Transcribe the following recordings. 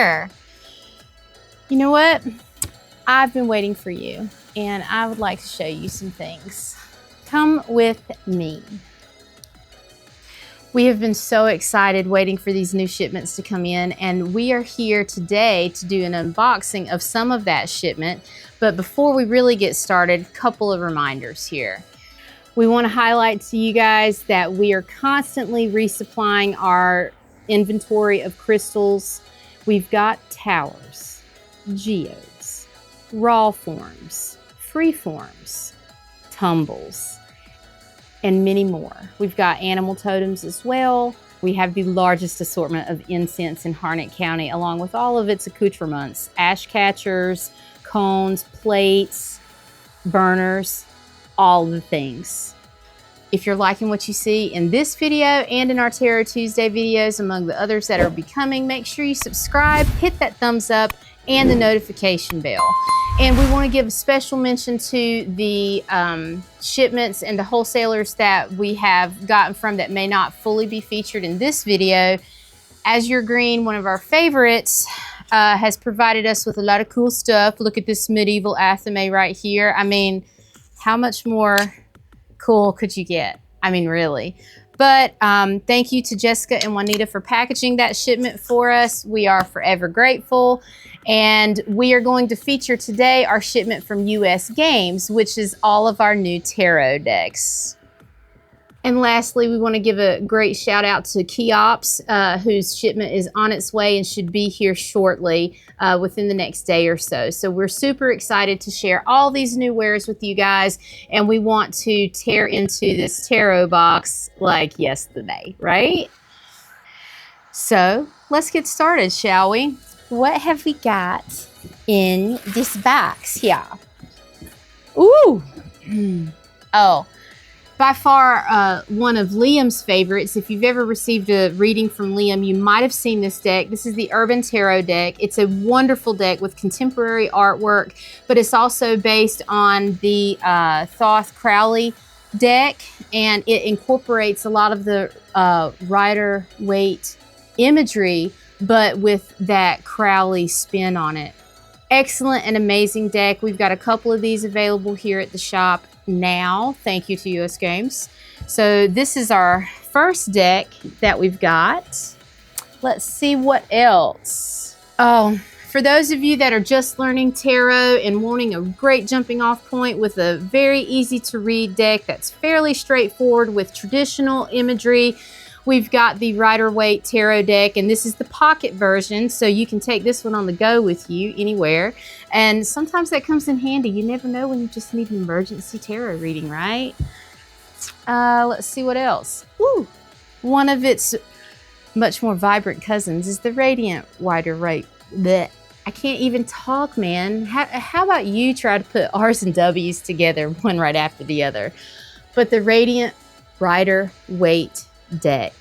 here. You know what? I've been waiting for you, and I would like to show you some things. Come with me. We have been so excited waiting for these new shipments to come in, and we are here today to do an unboxing of some of that shipment. But before we really get started, a couple of reminders here. We want to highlight to you guys that we are constantly resupplying our inventory of crystals. We've got towers, geodes, raw forms, free forms, tumbles, and many more. We've got animal totems as well. We have the largest assortment of incense in Harnett County, along with all of its accoutrements, ash catchers, cones, plates, burners, all the things. If you're liking what you see in this video and in our Tarot Tuesday videos, among the others that are becoming, make sure you subscribe, hit that thumbs up, and the notification bell. And we want to give a special mention to the shipments and the wholesalers that we have gotten from that may not fully be featured in this video. As You're Green, one of our favorites, has provided us with a lot of cool stuff. Look at this medieval athame right here. I mean, how much more cool could you get? I mean, really. But thank you to Jessica and Juanita for packaging that shipment for us. We are forever grateful. And we are going to feature today our shipment from US Games, which is all of our new tarot decks. And lastly, we want to give a great shout out to Keops, whose shipment is on its way and should be here shortly within the next day or so. So we're super excited to share all these new wares with you guys, and we want to tear into this tarot box like yesterday, right? So let's get started, shall we? What have we got in this box here? Ooh! Oh. By far one of Liam's favorites. If you've ever received a reading from Liam, you might have seen this deck. This is the Urban Tarot deck. It's a wonderful deck with contemporary artwork, but it's also based on the Thoth Crowley deck, and it incorporates a lot of the Rider-Waite imagery, but with that Crowley spin on it. Excellent and amazing deck. We've got a couple of these available here at the shop now, thank you to US Games. So this is our first deck that we've got. Let's see what else. Oh, for those of you that are just learning tarot and wanting a great jumping off point with a very easy to read deck that's fairly straightforward with traditional imagery, we've got the Rider-Waite Tarot deck, and this is the pocket version, so you can take this one on the go with you anywhere. And sometimes that comes in handy. You never know when you just need an emergency tarot reading, right? Let's see what else. Ooh, one of its much more vibrant cousins is the Radiant Rider-Waite. Blech. I can't even talk, man. How about you try to put R's and W's together, one right after the other? But the Radiant Rider-Waite deck.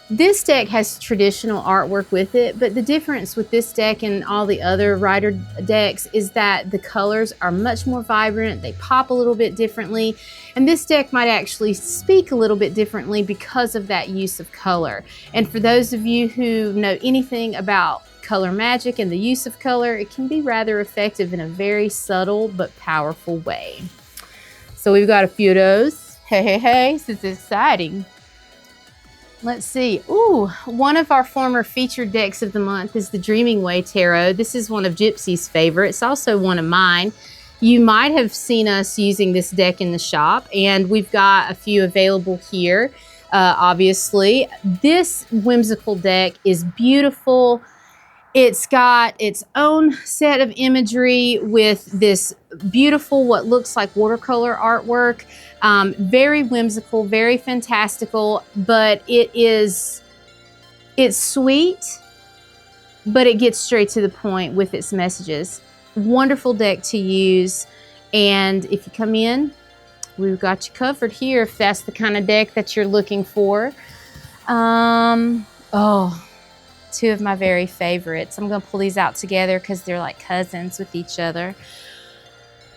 This deck has traditional artwork with it, but the difference with this deck and all the other Rider decks is that the colors are much more vibrant, they pop a little bit differently, and this deck might actually speak a little bit differently because of that use of color. And for those of you who know anything about color magic and the use of color, it can be rather effective in a very subtle but powerful way. So we've got a few of those. Hey, this is exciting. Let's see. Ooh, one of our former featured decks of the month is the Dreaming Way Tarot. This is one of Gypsy's favorites, also one of mine. You might have seen us using this deck in the shop, and we've got a few available here, obviously. This whimsical deck is beautiful. It's got its own set of imagery with this beautiful, what looks like watercolor artwork. Very whimsical, very fantastical, but it's sweet, but it gets straight to the point with its messages. Wonderful deck to use. And if you come in, we've got you covered here if that's the kind of deck that you're looking for. Oh, two of my very favorites. I'm going to pull these out together because they're like cousins with each other,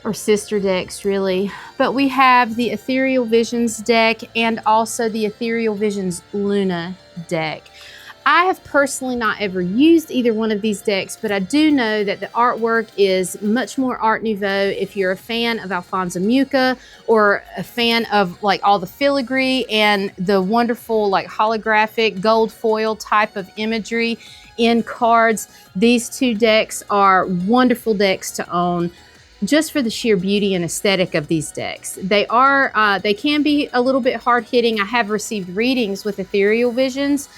or sister decks really. But we have the Ethereal Visions deck and also the Ethereal Visions Luna deck. I have personally not ever used either one of these decks, but I do know that the artwork is much more Art Nouveau. If you're a fan of Alfonso Mucha or a fan of like all the filigree and the wonderful like holographic gold foil type of imagery in cards, these two decks are wonderful decks to own, just for the sheer beauty and aesthetic of these decks. They can be a little bit hard hitting. I have received readings with Ethereal Visions.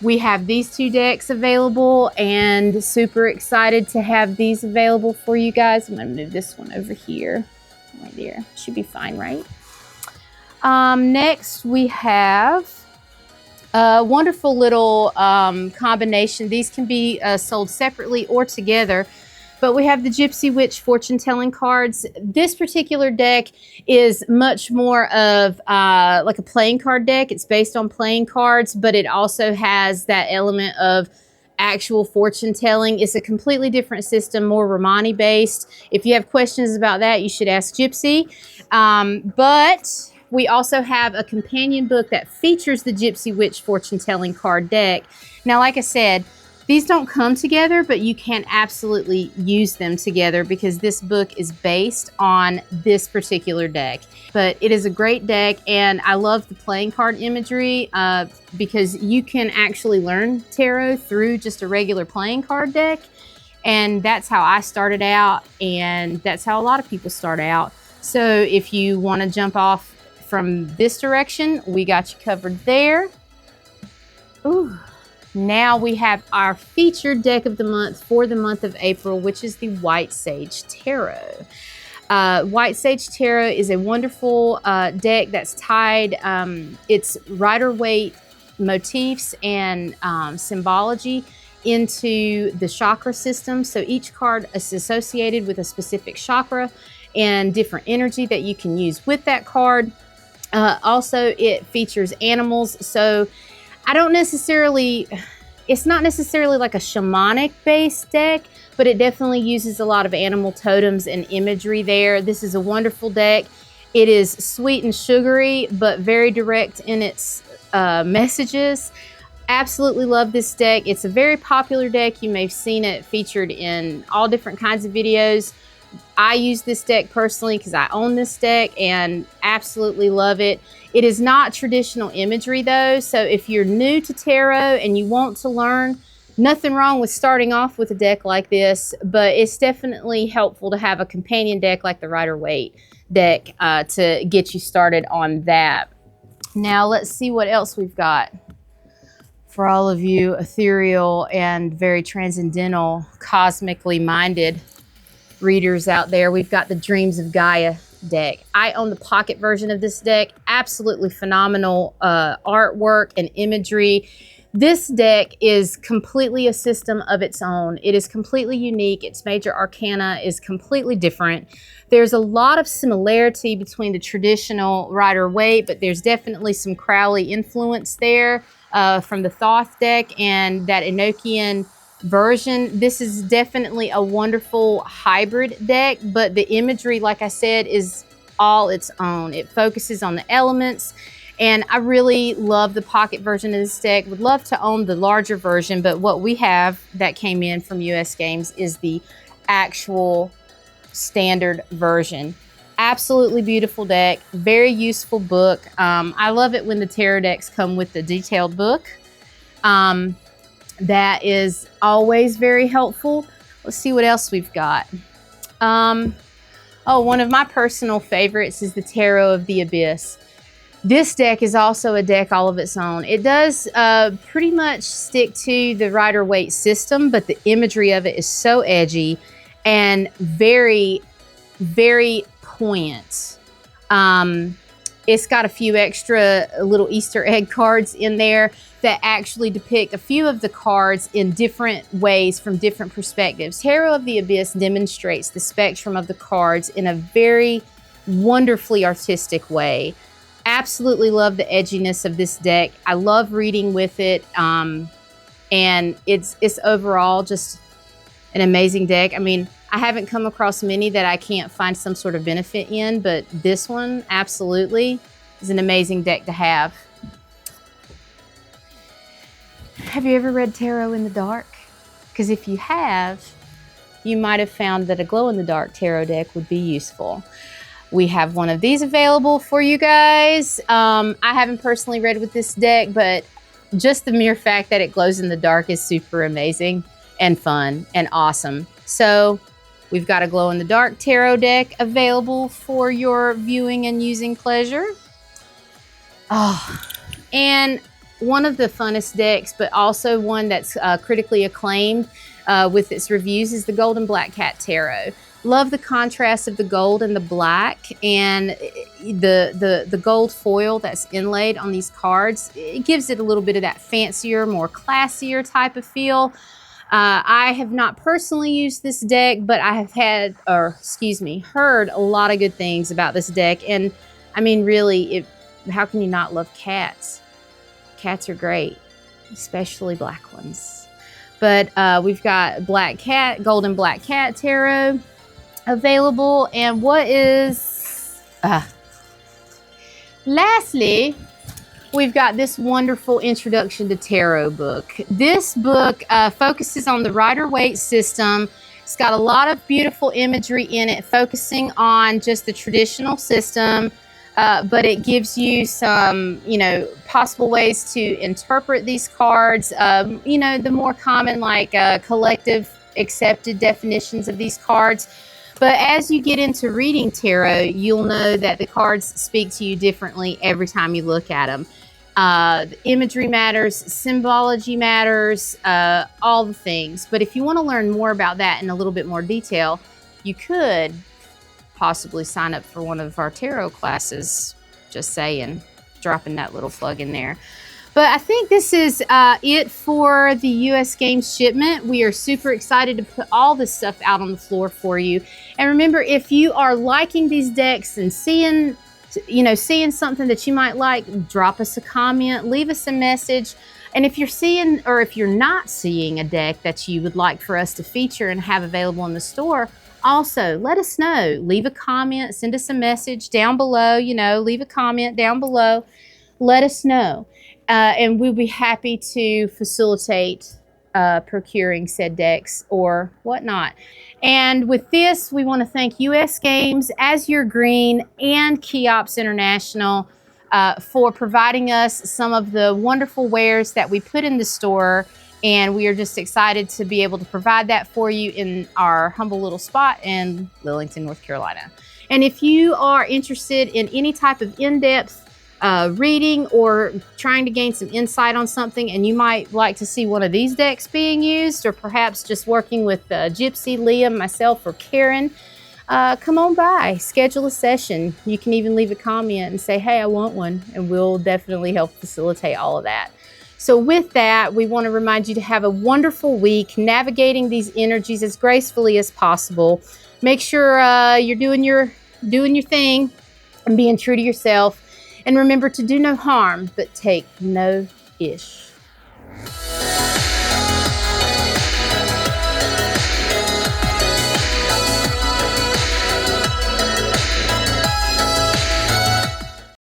We have these two decks available and super excited to have these available for you guys. I'm gonna move this one over here. Right there, should be fine, right? Next we have a wonderful little combination. These can be sold separately or together. But we have the Gypsy Witch fortune telling cards. This particular deck is much more of like a playing card deck. It's based on playing cards, but it also has that element of actual fortune telling. It's a completely different system, more Romani based. If you have questions about that, you should ask Gypsy. But we also have a companion book that features the Gypsy Witch fortune telling card deck. Now, like I said, these don't come together, but you can absolutely use them together because this book is based on this particular deck. But it is a great deck, and I love the playing card imagery because you can actually learn tarot through just a regular playing card deck. And that's how I started out, and that's how a lot of people start out. So if you want to jump off from this direction, we got you covered there. Ooh. Now we have our featured deck of the month for the month of April, which is the White Sage Tarot. White Sage Tarot is a wonderful deck that's tied its Rider-Waite motifs and symbology into the chakra system. So each card is associated with a specific chakra and different energy that you can use with that card. Also, it features animals. So I don't necessarily, it's not necessarily like a shamanic based deck, but it definitely uses a lot of animal totems and imagery there. This is a wonderful deck. It is sweet and sugary, but very direct in its messages. Absolutely love this deck. It's a very popular deck. You may have seen it featured in all different kinds of videos. I use this deck personally because I own this deck and absolutely love it. It is not traditional imagery though, so if you're new to tarot and you want to learn, nothing wrong with starting off with a deck like this, but it's definitely helpful to have a companion deck like the Rider-Waite deck to get you started on that. Now let's see what else we've got for all of you ethereal and very transcendental, cosmically minded readers out there. We've got the Dreams of Gaia deck. I own the pocket version of this deck. Absolutely phenomenal artwork and imagery. This deck is completely a system of its own. It is completely unique. Its major arcana is completely different. There's a lot of similarity between the traditional Rider-Waite, but there's definitely some Crowley influence there from the Thoth deck and that Enochian version. This is definitely a wonderful hybrid deck, but the imagery, like I said, is all its own. It focuses on the elements, and I really love the pocket version of this deck. Would love to own the larger version, but what we have that came in from US Games is the actual standard version. Absolutely beautiful deck, very useful book. I love it when the tarot decks come with the detailed book. That is always very helpful. Let's see what else we've got. Oh, one of my personal favorites is the Tarot of the Abyss. This deck is also a deck all of its own. It does pretty much stick to the Rider-Waite system, but the imagery of it is so edgy and very, very poignant. It's got a few extra little Easter egg cards in there that actually depict a few of the cards in different ways from different perspectives. Tarot of the Abyss demonstrates the spectrum of the cards in a very wonderfully artistic way. Absolutely love the edginess of this deck. I love reading with it, and it's overall just an amazing deck. I mean, I haven't come across many that I can't find some sort of benefit in, but this one absolutely is an amazing deck to have. Have you ever read tarot in the dark? Because if you have, you might have found that a glow-in-the-dark tarot deck would be useful. We have one of these available for you guys. I haven't personally read with this deck, but just the mere fact that it glows in the dark is super amazing and fun and awesome. So we've got a glow-in-the-dark tarot deck available for your viewing and using pleasure. Oh, and one of the funnest decks, but also one that's critically acclaimed with its reviews, is the Gold and Black Cat Tarot. Love the contrast of the gold and the black, and the gold foil that's inlaid on these cards. It gives it a little bit of that fancier, more classier type of feel. I have not personally used this deck, but I have heard a lot of good things about this deck. And I mean, really, how can you not love cats? Cats are great, especially black ones. But we've got Black Cat, Gold and Black Cat Tarot available. And what is... lastly, we've got this wonderful Introduction to Tarot book. This book focuses on the Rider-Waite system. It's got a lot of beautiful imagery in it, focusing on just the traditional system. But it gives you some, possible ways to interpret these cards. The more common, like collective accepted definitions of these cards. But as you get into reading tarot, you'll know that the cards speak to you differently every time you look at them. The imagery matters, symbology matters, all the things. But if you want to learn more about that in a little bit more detail, you could possibly sign up for one of our tarot classes. Just saying, dropping that little plug in there. But I think this is it for the US Games shipment. We are super excited to put all this stuff out on the floor for you. And remember, if you are liking these decks and seeing something that you might like, drop us a comment, leave us a message. And if you're seeing, or if you're not seeing a deck that you would like for us to feature and have available in the store, also let us know. Leave a comment, send us a message down below, leave a comment down below. Let us know. And we'll be happy to facilitate procuring said decks or whatnot. And with this, we want to thank US Games, As Your Green, and Keops International for providing us some of the wonderful wares that we put in the store. And we are just excited to be able to provide that for you in our humble little spot in Lillington, North Carolina. And if you are interested in any type of in-depth reading or trying to gain some insight on something, and you might like to see one of these decks being used, or perhaps just working with Gypsy, Liam, myself, or Karen, come on by, schedule a session. You can even leave a comment and say, hey, I want one, and we'll definitely help facilitate all of that. So with that, we want to remind you to have a wonderful week, navigating these energies as gracefully as possible. Make sure you're doing your thing and being true to yourself. And remember to do no harm, but take no ish.